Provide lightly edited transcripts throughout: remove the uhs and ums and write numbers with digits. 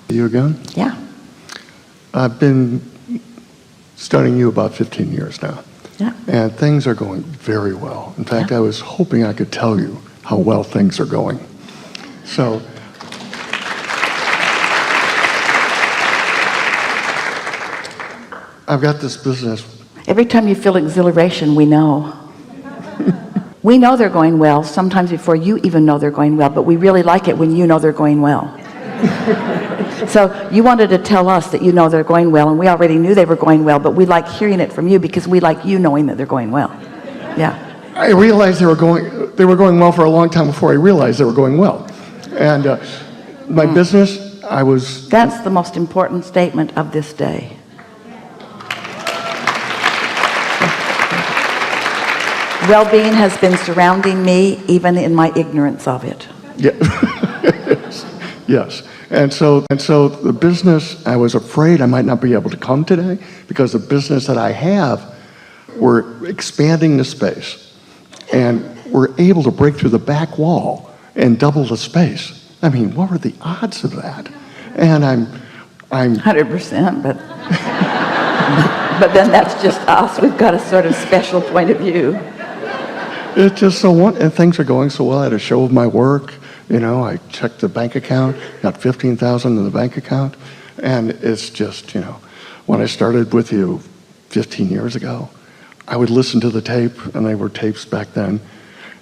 You again? Yeah. I've been studying you about 15 years now. Yeah. And things are going very well. In fact, I was hoping I could tell you how well things are going. So, I've got this business. Every time you feel exhilaration, we know. We know they're going well, sometimes before you even know they're going well, but we really like it when you know they're going well. So you wanted to tell us that you know they're going well, and we already knew they were going well, but we like hearing it from you because we like you knowing that they're going well. Yeah. I realized they were going well for a long time before I realized they were going well. And my business, That's the most important statement of this day. Well-being has been surrounding me even in my ignorance of it. Yeah. Yes. And so the business, I was afraid I might not be able to come today because the business that I have, we're expanding the space and we're able to break through the back wall and double the space. I mean, what were the odds of that? And I'm 100%, but but then that's just us. We've got a sort of special point of view. It's just and things are going so well. I had a show of my work. You know, I checked the bank account, got $15,000 in the bank account, and it's just, you know, when I started with you 15 years ago, I would listen to the tape, and they were tapes back then,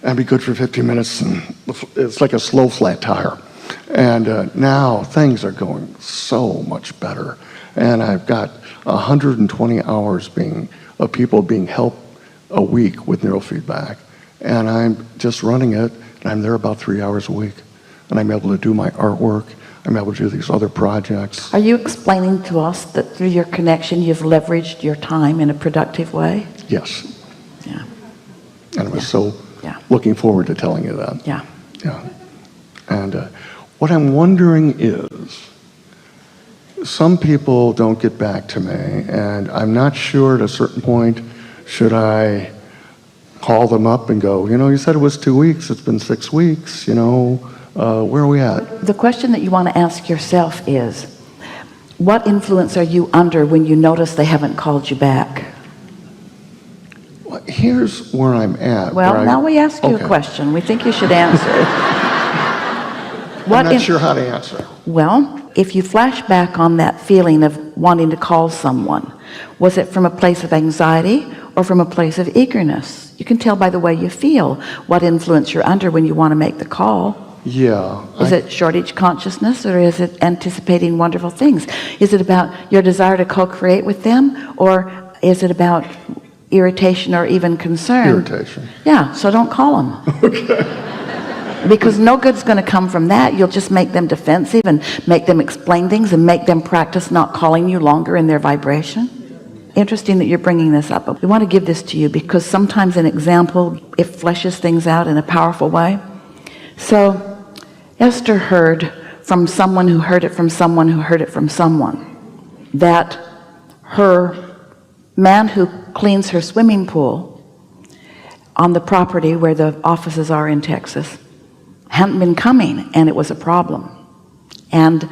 and be good for 15 minutes, and it's like a slow flat tire. And now things are going so much better, and I've got 120 hours of people being helped a week with neurofeedback, and I'm just running it. And I'm there about 3 hours a week, and I'm able to do my artwork. I'm able to do these other projects. Are you explaining to us that through your connection you've leveraged your time in a productive way? Yes. Yeah. And I was so looking forward to telling you that. Yeah. Yeah. And what I'm wondering is, some people don't get back to me, and I'm not sure at a certain point, should I call them up and go, you know, you said it was 2 weeks, it's been 6 weeks, you know, where are we at? The question that you want to ask yourself is, what influence are you under when you notice they haven't called you back? Well, here's where I'm at. Well, now we ask you a question. We think you should answer. I'm not sure how to answer. Well, if you flash back on that feeling of wanting to call someone, was it from a place of anxiety or from a place of eagerness? You can tell by the way you feel what influence you're under when you want to make the call. Yeah. Is it shortage consciousness, or is it anticipating wonderful things? Is it about your desire to co-create with them, or is it about irritation or even concern? Irritation. Yeah, so don't call them. Okay. Because no good's going to come from that. You'll just make them defensive and make them explain things and make them practice not calling you longer in their vibration. Interesting that you're bringing this up, but we want to give this to you because sometimes an example, it fleshes things out in a powerful way. So Esther heard from someone who heard it from someone who heard it from someone that her man who cleans her swimming pool on the property where the offices are in Texas hadn't been coming, and it was a problem. And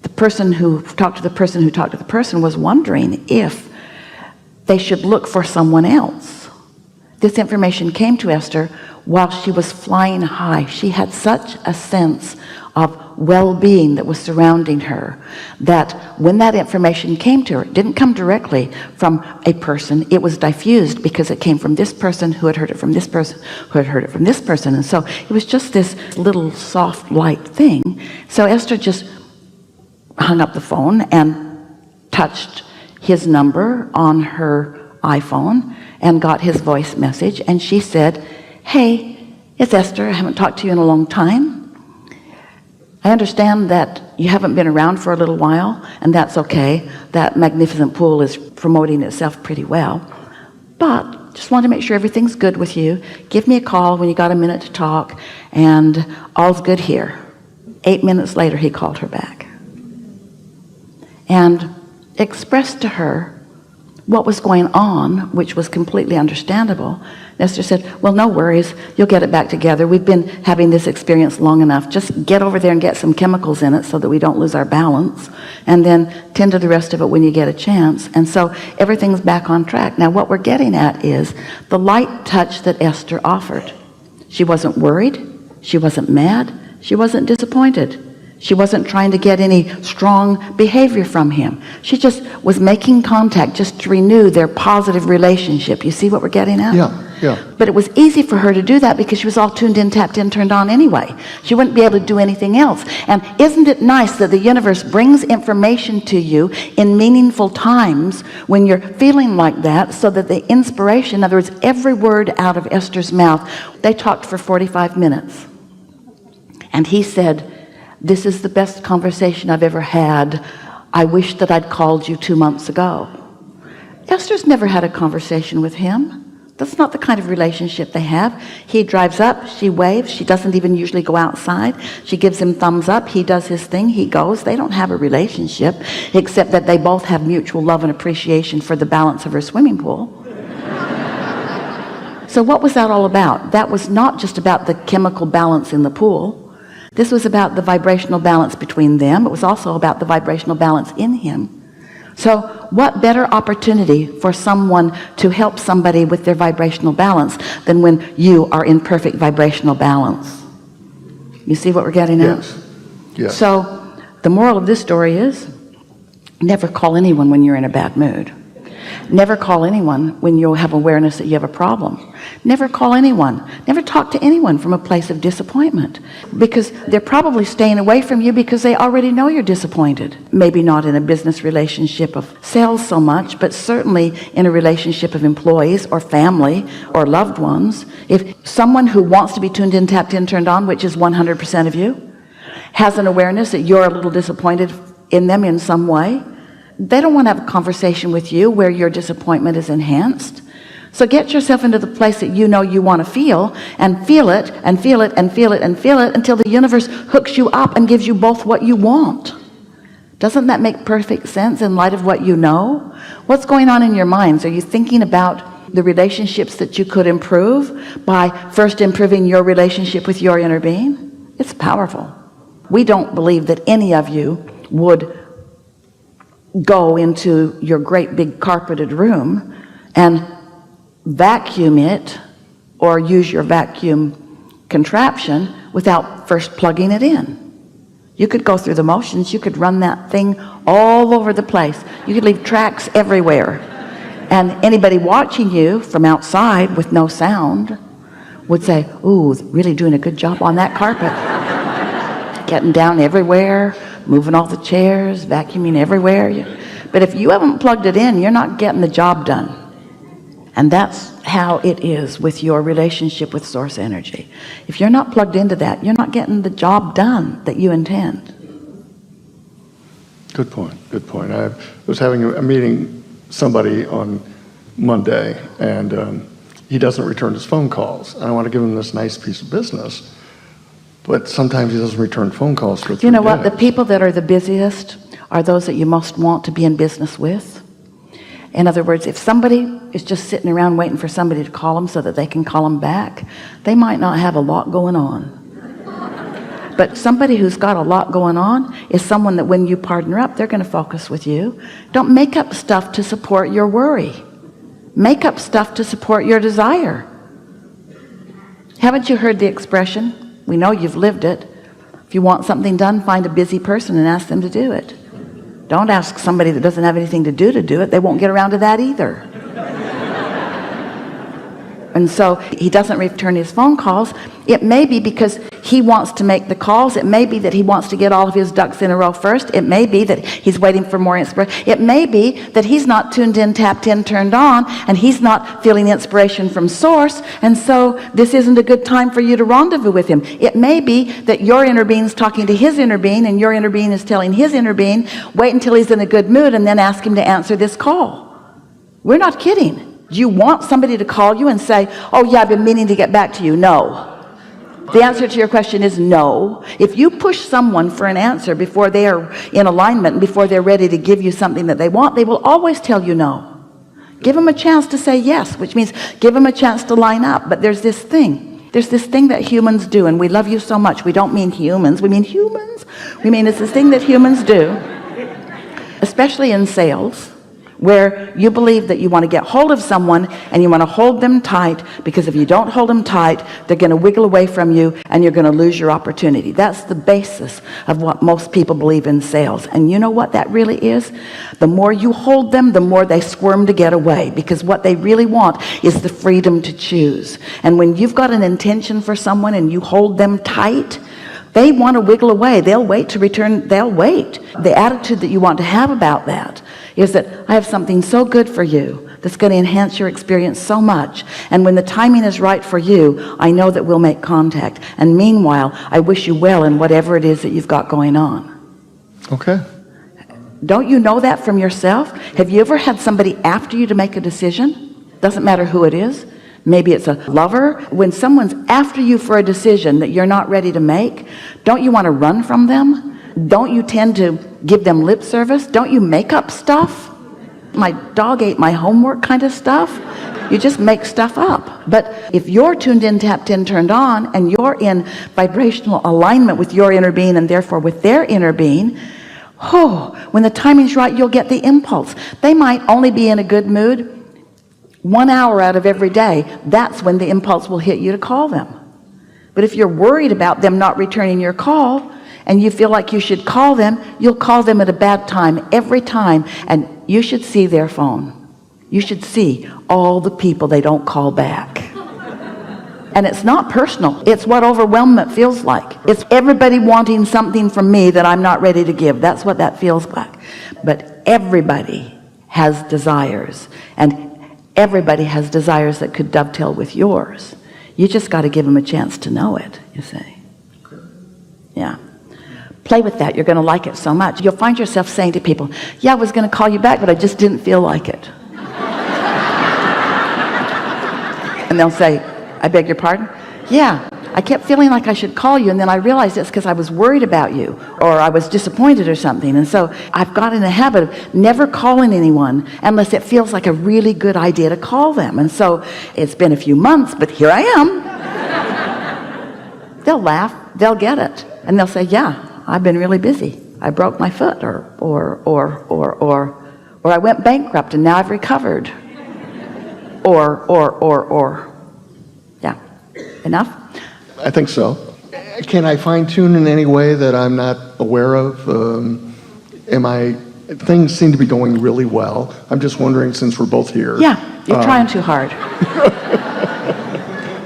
the person who talked to the person who talked to the person was wondering if they should look for someone else. This information came to Esther while she was flying high. She had such a sense of well-being that was surrounding her that when that information came to her, it didn't come directly from a person. It was diffused because it came from this person who had heard it from this person who had heard it from this person. And so it was just this little soft light thing. So Esther just hung up the phone and touched his number on her iPhone and got his voice message, and she said, "Hey, it's Esther. I haven't talked to you in a long time. I understand that you haven't been around for a little while, and that's okay. That magnificent pool is promoting itself pretty well, but just want to make sure everything's good with you. Give me a call when you got a minute to talk, and all's good here." 8 minutes later, he called her back and expressed to her what was going on, which was completely understandable, Esther said, well, no worries, you'll get it back together. We've been having this experience long enough. Just get over there and get some chemicals in it so that we don't lose our balance, and then tend to the rest of it when you get a chance. And so everything's back on track. Now what we're getting at is the light touch that Esther offered. She wasn't worried, she wasn't mad, she wasn't disappointed. She wasn't trying to get any strong behavior from him. She just was making contact just to renew their positive relationship. You see what we're getting at? Yeah. But it was easy for her to do that because she was all tuned in, tapped in, turned on anyway. She wouldn't be able to do anything else. And isn't it nice that the universe brings information to you in meaningful times when you're feeling like that, so that the inspiration, in other words, every word out of Esther's mouth, they talked for 45 minutes. And he said, this is the best conversation I've ever had. I wish that I'd called you 2 months ago. Esther's never had a conversation with him. That's not the kind of relationship they have. He drives up, she waves. She doesn't even usually go outside. She gives him thumbs up. He does his thing, he goes. They don't have a relationship, except that they both have mutual love and appreciation for the balance of her swimming pool. So what was that all about? That was not just about the chemical balance in the pool. This was about the vibrational balance between them. It was also about the vibrational balance in him. So what better opportunity for someone to help somebody with their vibrational balance than when you are in perfect vibrational balance? You see what we're getting at? Yes. So the moral of this story is, never call anyone when you're in a bad mood. Never call anyone when you have awareness that you have a problem. Never call anyone. Never talk to anyone from a place of disappointment, because they're probably staying away from you because they already know you're disappointed. Maybe not in a business relationship of sales so much, but certainly in a relationship of employees or family or loved ones. If someone who wants to be tuned in, tapped in, turned on, which is 100% of you, has an awareness that you're a little disappointed in them in some way, they don't want to have a conversation with you where your disappointment is enhanced. So get yourself into the place that you know you want to feel, and feel it and feel it and feel it and feel it until the universe hooks you up and gives you both what you want. Doesn't that make perfect sense in light of what you know? What's going on in your minds? Are you thinking about the relationships that you could improve by first improving your relationship with your inner being? It's powerful. We don't believe that any of you would go into your great big carpeted room and vacuum it or use your vacuum contraption without first plugging it in. You could go through the motions. You could run that thing all over the place. You could leave tracks everywhere, and anybody watching you from outside with no sound would say, ooh, really doing a good job on that carpet. Getting down everywhere, moving all the chairs, vacuuming everywhere. But if you haven't plugged it in, you're not getting the job done. And that's how it is with your relationship with source energy. If you're not plugged into that, you're not getting the job done that you intend. Good point. I was having a meeting somebody on Monday, and he doesn't return his phone calls. I want to give him this nice piece of business, but sometimes he doesn't return phone calls for 3 days. You know what? The people that are the busiest are those that you most want to be in business with. In other words, if somebody is just sitting around waiting for somebody to call them so that they can call them back, they might not have a lot going on. But somebody who's got a lot going on is someone that when you partner up, they're going to focus with you. Don't make up stuff to support your worry. Make up stuff to support your desire. Haven't you heard the expression? We know you've lived it. If you want something done, find a busy person and ask them to do it. Don't ask somebody that doesn't have anything to do it. They won't get around to that either. And so he doesn't return his phone calls. It may be because he wants to make the calls. It may be that he wants to get all of his ducks in a row first. It may be that he's waiting for more inspiration. It may be that he's not tuned in, tapped in, turned on, and he's not feeling inspiration from source, and so this isn't a good time for you to rendezvous with him. It may be that your inner being's talking to his inner being, and your inner being is telling his inner being, wait until he's in a good mood and then ask him to answer this call. We're not kidding. Do you want somebody to call you and say, oh yeah, I've been meaning to get back to you? No. The answer to your question is no. If you push someone for an answer before they are in alignment and before they're ready to give you something that they want, they will always tell you no. Give them a chance to say yes, which means give them a chance to line up. But there's this thing that humans do, and we love you so much. We don't mean humans, we mean humans. We mean it's this thing that humans do, especially in sales, where you believe that you want to get hold of someone and you want to hold them tight, because if you don't hold them tight, they're going to wiggle away from you and you're going to lose your opportunity. That's the basis of what most people believe in sales. And you know what that really is? The more you hold them, the more they squirm to get away, because what they really want is the freedom to choose. And when you've got an intention for someone and you hold them tight, they want to wiggle away. They'll wait to return. They'll wait. The attitude that you want to have about that is that I have something so good for you that's going to enhance your experience so much, and when the timing is right for you, I know that we'll make contact, and meanwhile I wish you well in whatever it is that you've got going on. Okay. Don't you know that from yourself? Have you ever had somebody after you to make a decision? Doesn't matter who it is. Maybe it's a lover. When someone's after you for a decision that you're not ready to make, don't you want to run from them? Don't you tend to give them lip service? Don't you make up stuff? My dog ate my homework kind of stuff. You just make stuff up. But if you're tuned in, tapped in, turned on, and you're in vibrational alignment with your inner being and therefore with their inner being, when the timing's right, you'll get the impulse. They might only be in a good mood 1 hour out of every day. That's when the impulse will hit you to call them. But if you're worried about them not returning your call and you feel like you should call them, you'll call them at a bad time every time, and you should see their phone. You should see all the people they don't call back. And it's not personal. It's what overwhelmment feels like. It's everybody wanting something from me that I'm not ready to give. That's what that feels like. But everybody has desires, and everybody has desires that could dovetail with yours. You just got to give them a chance to know it, you see. Yeah. Play with that. You're going to like it so much. You'll find yourself saying to people, yeah, I was going to call you back, but I just didn't feel like it. And they'll say, I beg your pardon? Yeah, I kept feeling like I should call you, and then I realized it's because I was worried about you, or I was disappointed or something. And so I've got in the habit of never calling anyone unless it feels like a really good idea to call them. And so it's been a few months, but here I am. They'll laugh, they'll get it, and they'll say, yeah, I've been really busy. I broke my foot, or I went bankrupt and now I've recovered. Or. Yeah. Enough? I think so. Can I fine tune in any way that I'm not aware of? Things seem to be going really well. I'm just wondering, since we're both here. Yeah, you're trying too hard.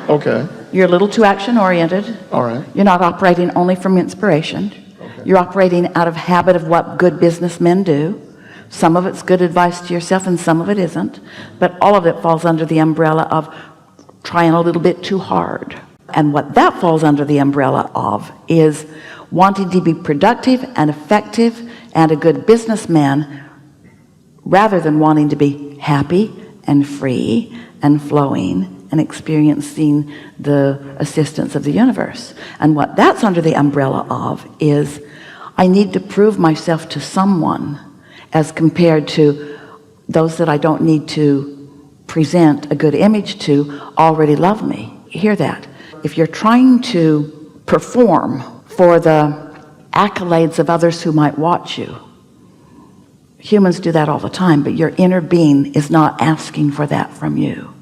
Okay. You're a little too action-oriented. All right. You're not operating only from inspiration. Okay. You're operating out of habit of what good businessmen do. Some of it's good advice to yourself and some of it isn't. But all of it falls under the umbrella of trying a little bit too hard. And what that falls under the umbrella of is wanting to be productive and effective and a good businessman, rather than wanting to be happy and free and flowing and experiencing the assistance of the universe. And what that's under the umbrella of is, I need to prove myself to someone as compared to those that I don't need to present a good image to already love me. Hear that? If you're trying to perform for the accolades of others who might watch you, humans do that all the time, but your inner being is not asking for that from you.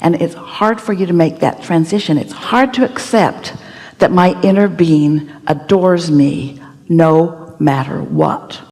And it's hard for you to make that transition. It's hard to accept that my inner being adores me no matter what.